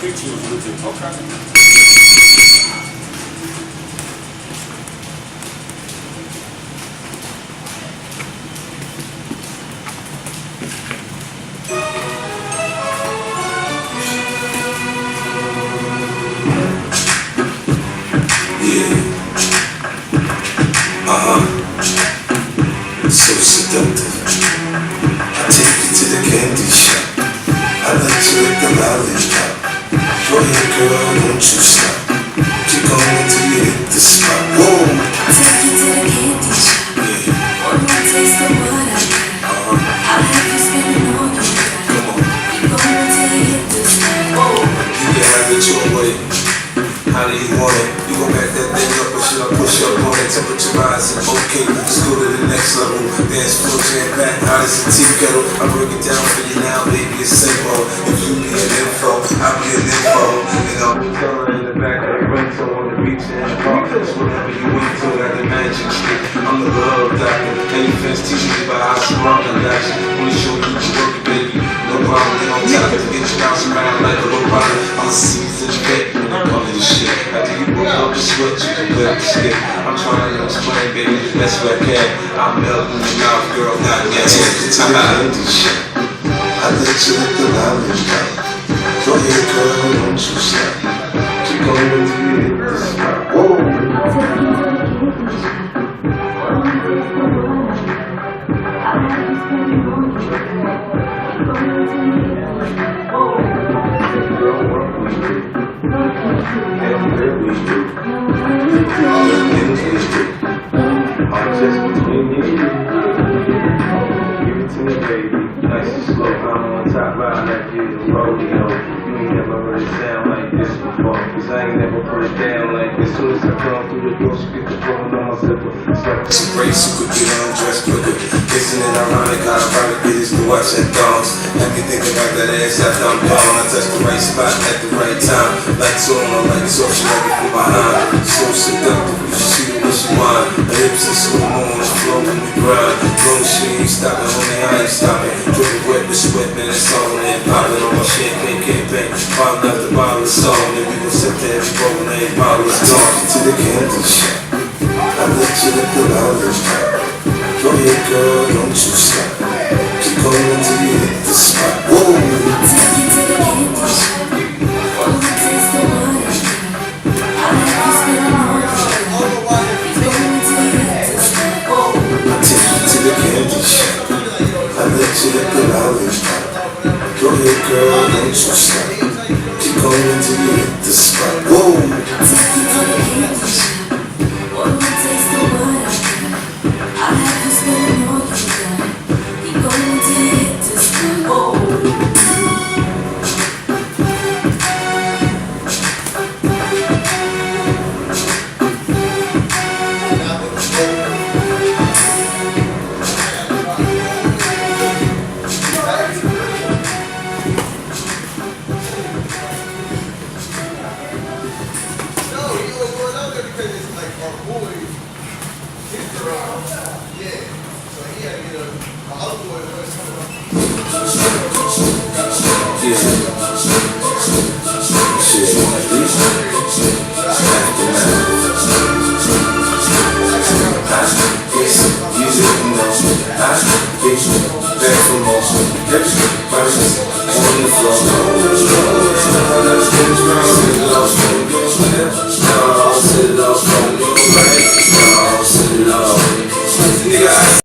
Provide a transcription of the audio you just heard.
speak to you on YouTube. Okay. So seductive. I take you to the candy shop. I let you lick the lollipop. Go ahead, girl, don't you stop. Keep going till you hit the spot. Whoa! I take you to the candy shop. Yeah. One more taste of what I got. I'll have you spending all you got. Come on. Keep going till you hit the spot. Whoa! You can have it your way. How do you want it? You gon' back that thing up or should I push up on it? Temperature rising, okay, let's go to the next level. Dance floor jam back, hot as a tea kettle. I break it down for you now, baby, it's simple. If you need an info, I'll be an info. And I'll be telling in the back of the rental on the beach and the park. It's whatever you into, like the magic stick. I'm the love doctor. Any fence teaching me about how strong I got you. Wanna show you what you working, baby. No problem, get on top to get you bouncing around like a robot. I'm a seasoned vet when it comes to this shit. After you broke up the sweat, you can let it skip. I'm trying to explain, baby, the best way I can. I'm melting in your mouth, girl, not yet. Take you to the candy shop. I let you lick the lollipop. Go ahead, girl, don't you stop. Keep going till you hit the spot. Whoa! I take you to the candy shop. One more taste of what I got. I'll have you spending all you got. Keep going till you hit the spot. Whoa! Girl, what we do? Everywhere we do. All the things we do. I'm just between me and you. Give it to me, baby. Nice and slow. I'm on top riding like you in rodeo. You ain't never heard it sound like this before. Cause I ain't never put it down like this. Soon as I come through the door, she get the phone on my zipper. It's like some race you could get undressed quicker. Isn't it ironic how the product is to watch that thongs? Let me think about that ass after I'm gone. I touch the right spot at the right time. Lights on, my lights off, she like it from behind. So seductive, you should see what she want. Her hips are so on the floor when we grind. Long she ain't stopping, homie, I ain't stopping. Dripping wet with sweat, man, it's all in. Popping on my champagne campaign. Bottle after bottle of song. Then we gon' sit there and roll and every bottle is gone. To the candy shop. I let you lick the lollipop. Go ahead, girl, don't you stop. Keep going till you hit the spot. Whoa! I take you to the candy shop. One more taste of what I got. I'll have you spending all you got. Keep going till you hit the spot. Whoa! I take you to the candy shop. I let you lick the lollipop. Go ahead, girl, don't you stop. Keep going till you hit the spot. Whoa! I take you to the candy shop. One more taste of what I got. I'll have you spending all you got. Keep going till you hit the spot. Whoa! Back for more.